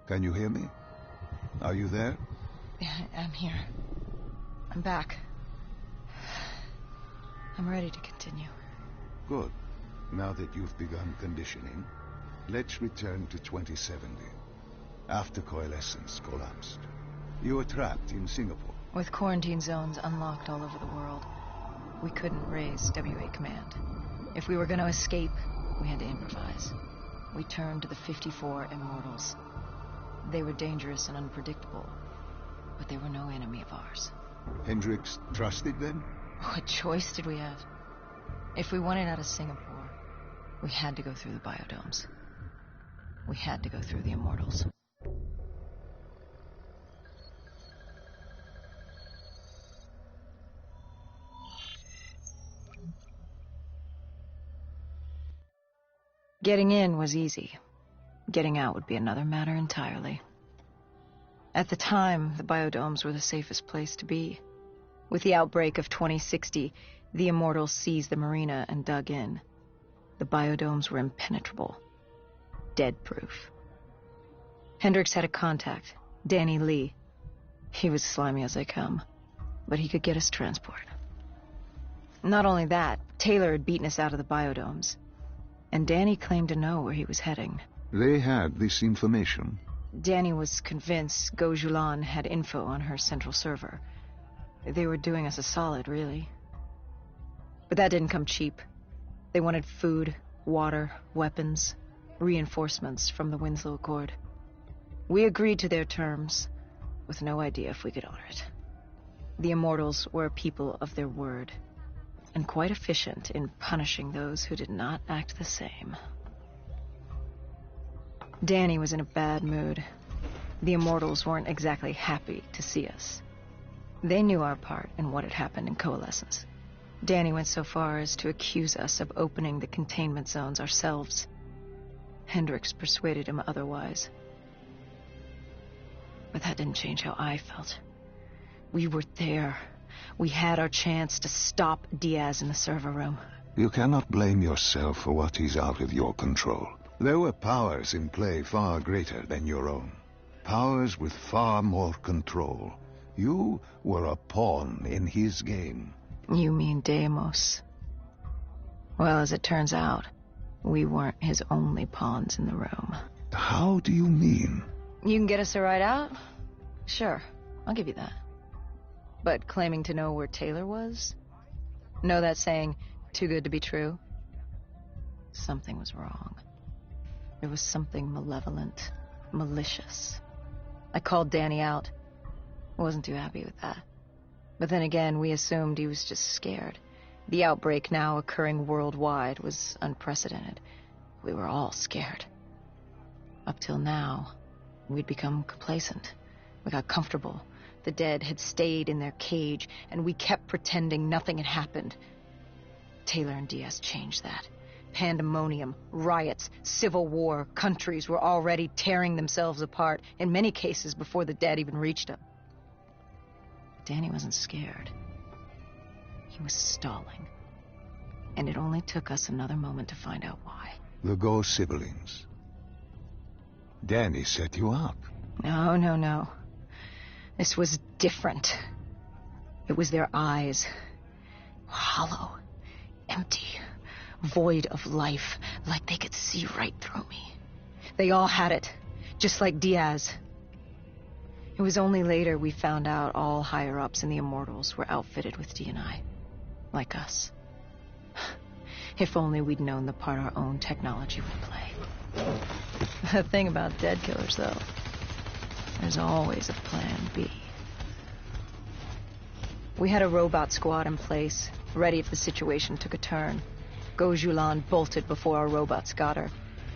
Can you hear me? Are you there? I'm here. I'm back. I'm ready to continue. Good. Now that you've begun conditioning, let's return to 2070. After Coalescence collapsed. You were trapped in Singapore. With quarantine zones unlocked all over the world, we couldn't raise WA command. If we were going to escape, we had to improvise. We turned to the 54 Immortals. They were dangerous and unpredictable, but they were no enemy of ours. Hendricks trusted them? What choice did we have? If we wanted out of Singapore, we had to go through the biodomes. We had to go through the Immortals. Getting in was easy. Getting out would be another matter entirely. At the time, the biodomes were the safest place to be. With the outbreak of 2060, the Immortals seized the marina and dug in. The biodomes were impenetrable. Dead-proof. Hendricks had a contact, Danny Lee. He was slimy as they come, but he could get us transport. Not only that, Taylor had beaten us out of the biodomes, and Danny claimed to know where he was heading. They had this information. Danny was convinced Gojulan had info on her central server. They were doing us a solid, really. But that didn't come cheap. They wanted food, water, weapons, reinforcements from the Winslow Accord. We agreed to their terms, with no idea if we could honor it. The Immortals were a people of their word, and quite efficient in punishing those who did not act the same. Danny was in a bad mood. The Immortals weren't exactly happy to see us. They knew our part in what had happened in Coalescence. Danny went so far as to accuse us of opening the containment zones ourselves. Hendricks persuaded him otherwise. But that didn't change how I felt. We were there. We had our chance to stop Diaz in the server room. You cannot blame yourself for what is out of your control. There were powers in play far greater than your own. Powers with far more control. You were a pawn in his game. You mean Deimos? Well, as it turns out, we weren't his only pawns in the room. How do you mean? You can get us a ride out? Sure, I'll give you that. But claiming to know where Taylor was? Know that saying, too good to be true? Something was wrong. There was something malevolent, malicious. I called Danny out. I wasn't too happy with that. But then again, we assumed he was just scared. The outbreak now occurring worldwide was unprecedented. We were all scared. Up till now, we'd become complacent. We got comfortable. The dead had stayed in their cage, and we kept pretending nothing had happened. Taylor and Diaz changed that. Pandemonium, riots, civil war, countries were already tearing themselves apart, in many cases before the dead even reached them. Danny wasn't scared. He was stalling. And it only took us another moment to find out why. The Go siblings. Danny set you up. No. This was different. It was their eyes. Hollow. Empty. Void of life. Like they could see right through me. They all had it. Just like Diaz. It was only later we found out all higher-ups in the Immortals were outfitted with D&I. Like us. If only we'd known the part our own technology would play. The thing about dead killers, though, there's always a plan B. We had a robot squad in place, ready if the situation took a turn. Gojulan bolted before our robots got her.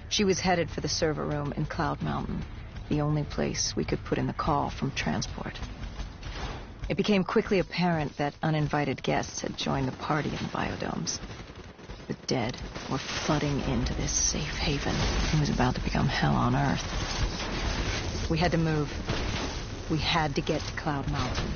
She was headed for the server room in Cloud Mountain, the only place we could put in the call from transport. It became quickly apparent that uninvited guests had joined the party in the biodomes. The dead were flooding into this safe haven. It was about to become hell on Earth. We had to move. We had to get to Cloud Mountain.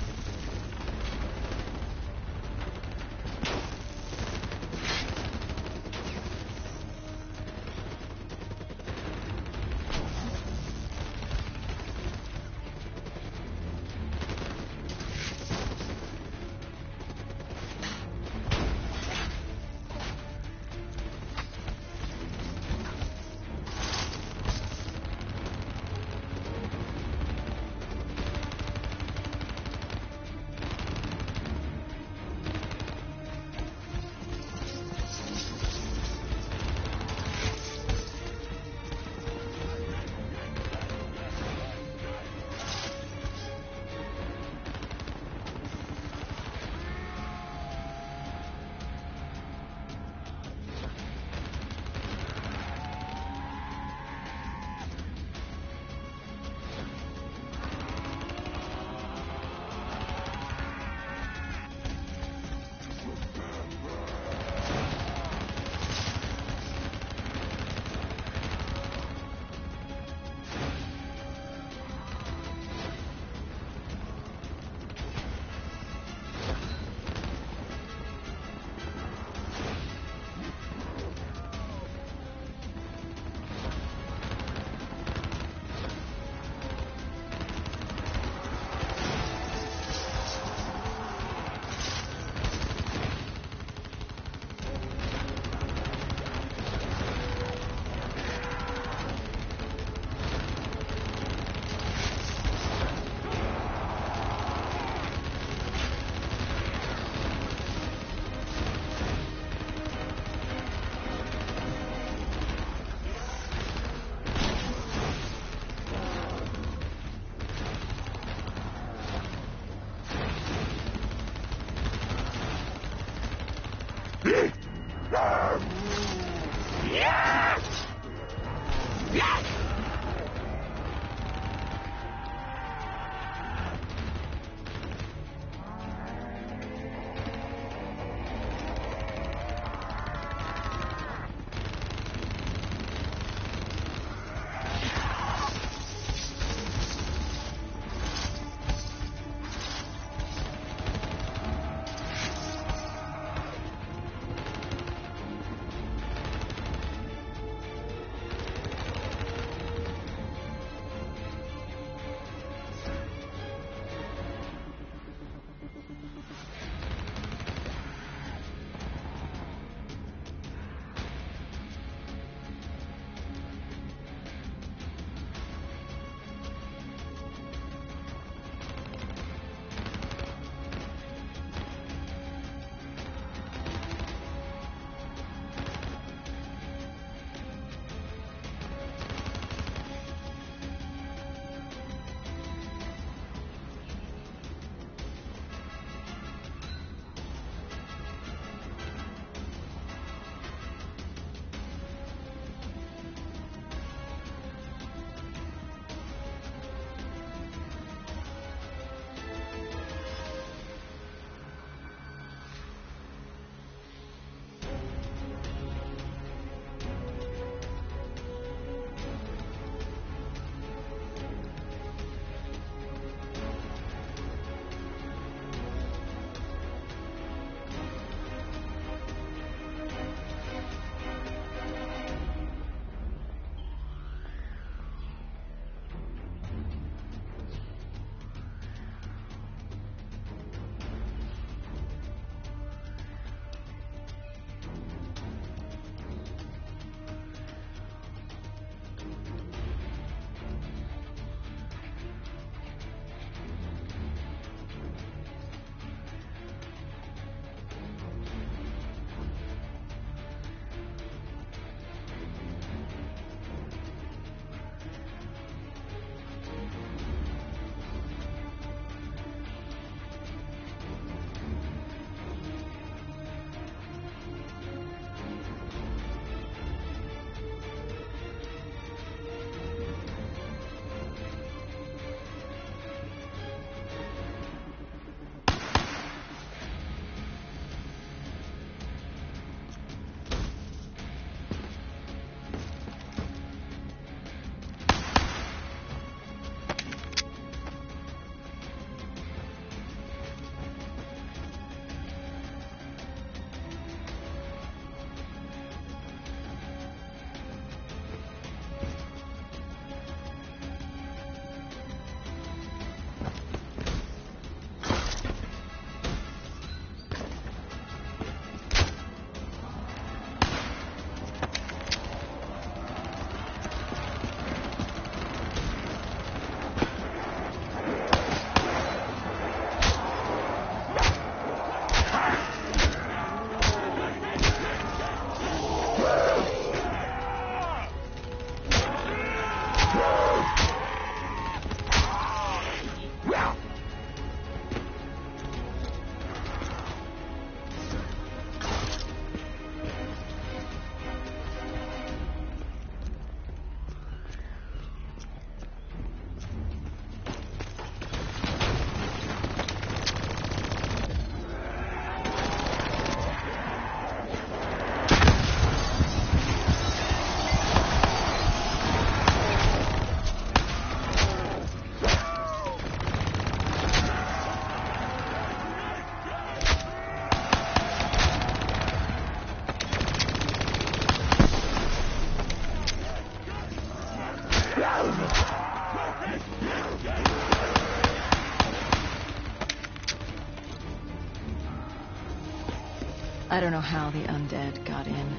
I don't know how the undead got in.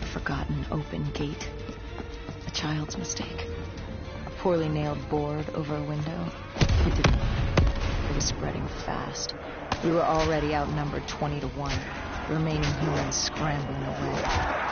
A forgotten open gate. A child's mistake. A poorly nailed board over a window. It didn't matter. It was spreading fast. We were already outnumbered 20 to 1. The remaining humans scrambling away.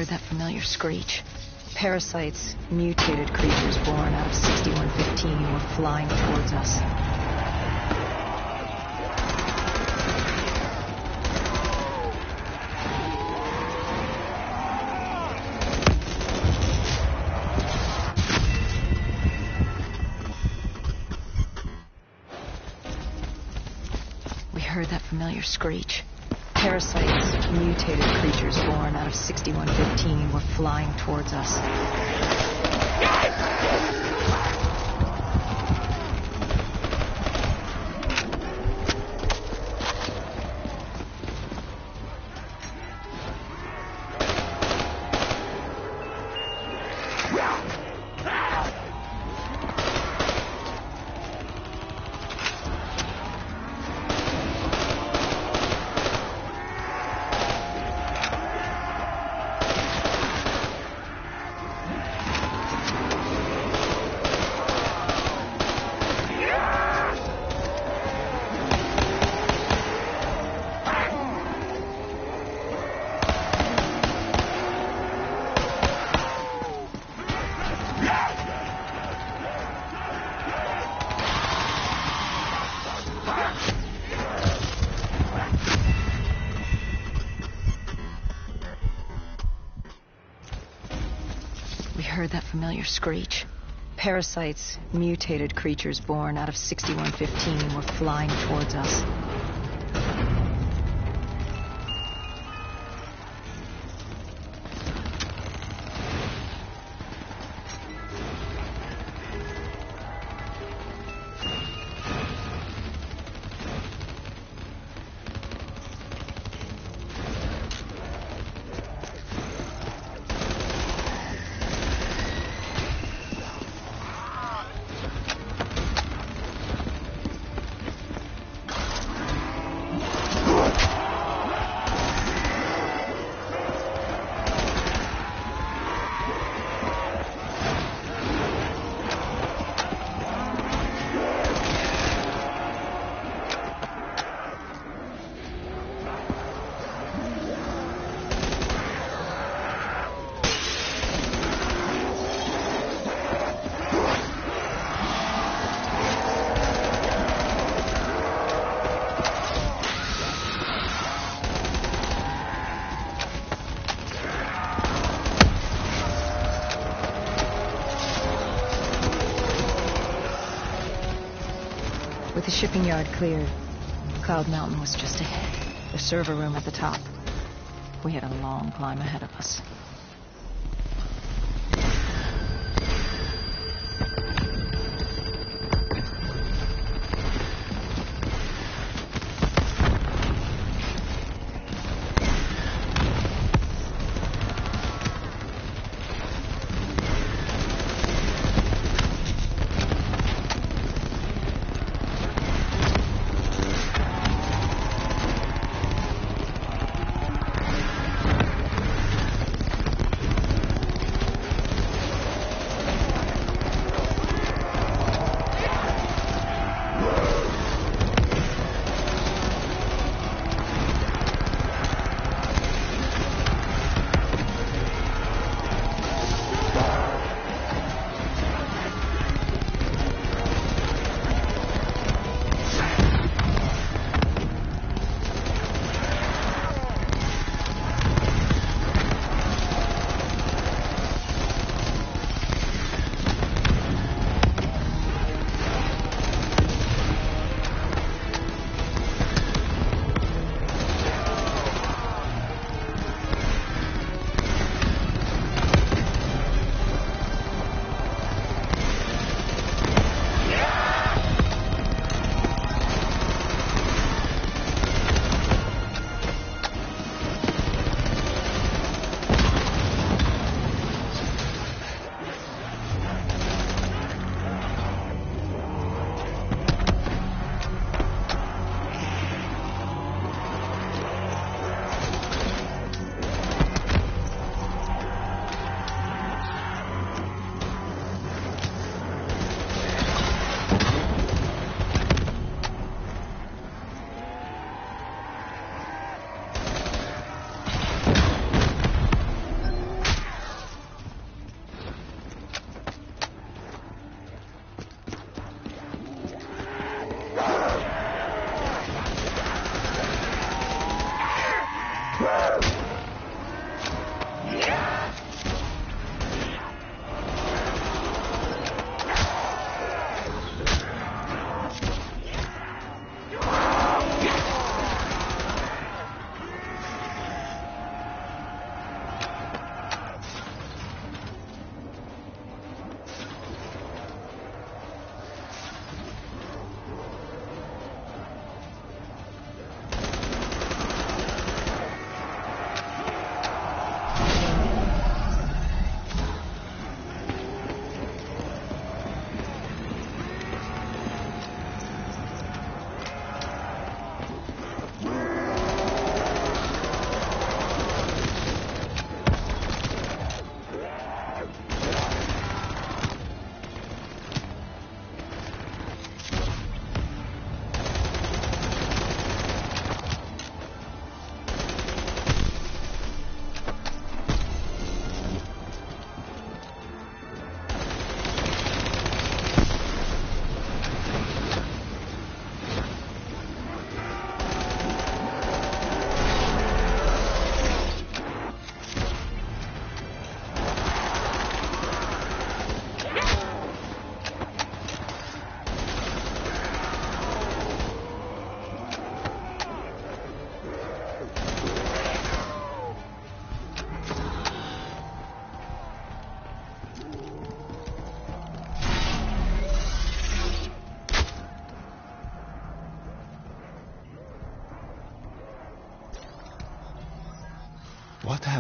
heard that familiar screech. Parasites, mutated creatures born out of 6115 were flying towards us. We heard that familiar screech. Parasites, mutated creatures born out of 6115 were flying towards us. We heard that familiar screech. Parasites, mutated creatures born out of 6115 were flying towards us. With the shipping yard cleared, Cloud Mountain was just ahead. The server room at the top. We had a long climb ahead of us.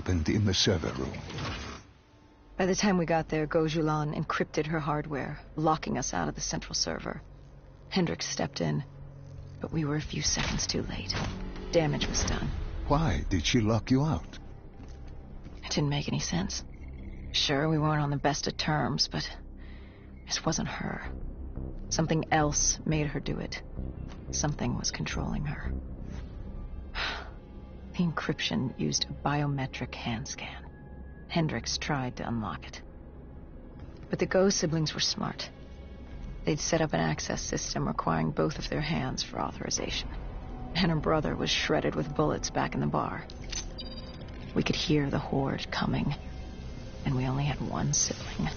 happened in the server room? By the time we got there, Gojulan encrypted her hardware, locking us out of the central server. Hendricks stepped in, but we were a few seconds too late. Damage was done. Why did she lock you out? It didn't make any sense. Sure, we weren't on the best of terms, but this wasn't her. Something else made her do it. Something was controlling her. The encryption used a biometric hand scan. Hendricks tried to unlock it. But the Go siblings were smart. They'd set up an access system requiring both of their hands for authorization. And her brother was shredded with bullets back in the bar. We could hear the horde coming, and we only had one sibling.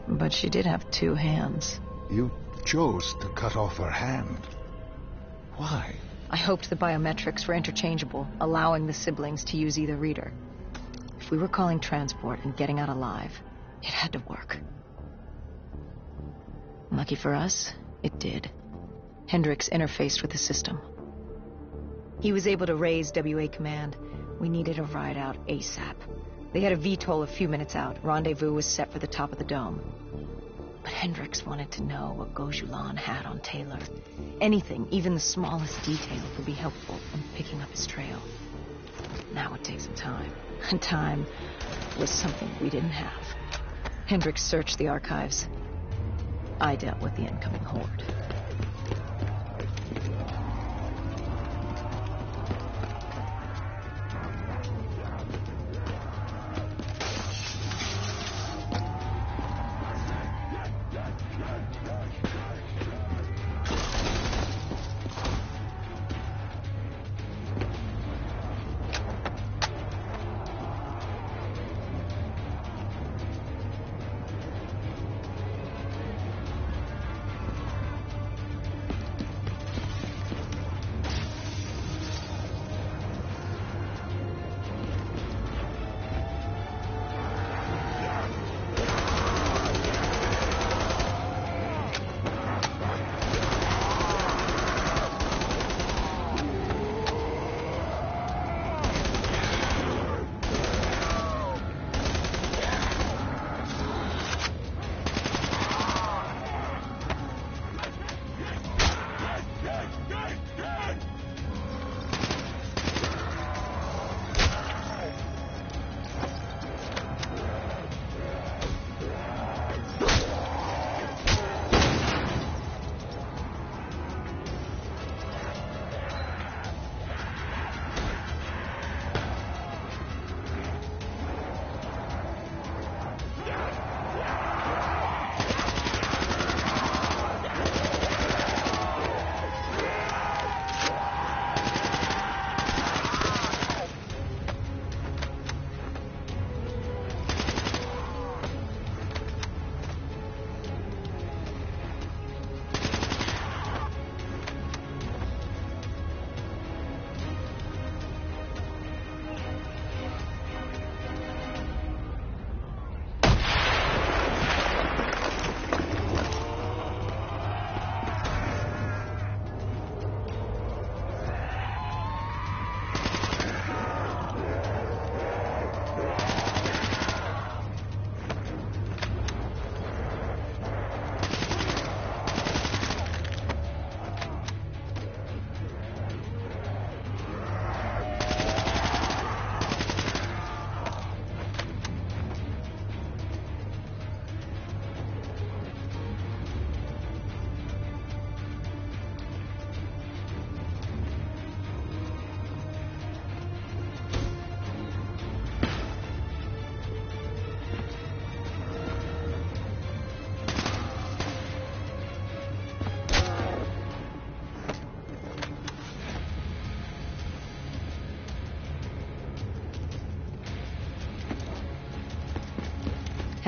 But she did have two hands. You chose to cut off her hand. Why? I hoped the biometrics were interchangeable, allowing the siblings to use either reader. If we were calling transport and getting out alive, it had to work. Lucky for us, it did. Hendricks interfaced with the system. He was able to raise WA command. We needed a ride out ASAP. They had a VTOL a few minutes out. Rendezvous was set for the top of the dome. But Hendricks wanted to know what Gojulan had on Taylor. Anything, even the smallest detail, would be helpful in picking up his trail. Now would take some time. And time was something we didn't have. Hendricks searched the archives. I dealt with the incoming horde.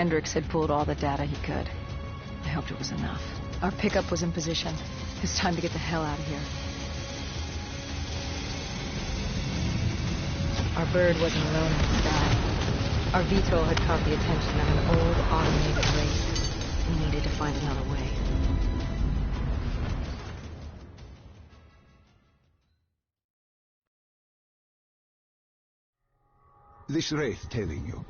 Hendricks had pulled all the data he could. I hoped it was enough. Our pickup was in position. It's time to get the hell out of here. Our bird wasn't alone in the sky. Our VTOL had caught the attention of an old, automated race. We needed to find another way. This wraith tailing you.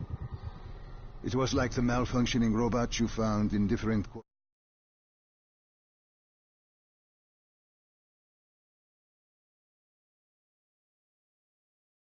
It was like the malfunctioning robots you found in different...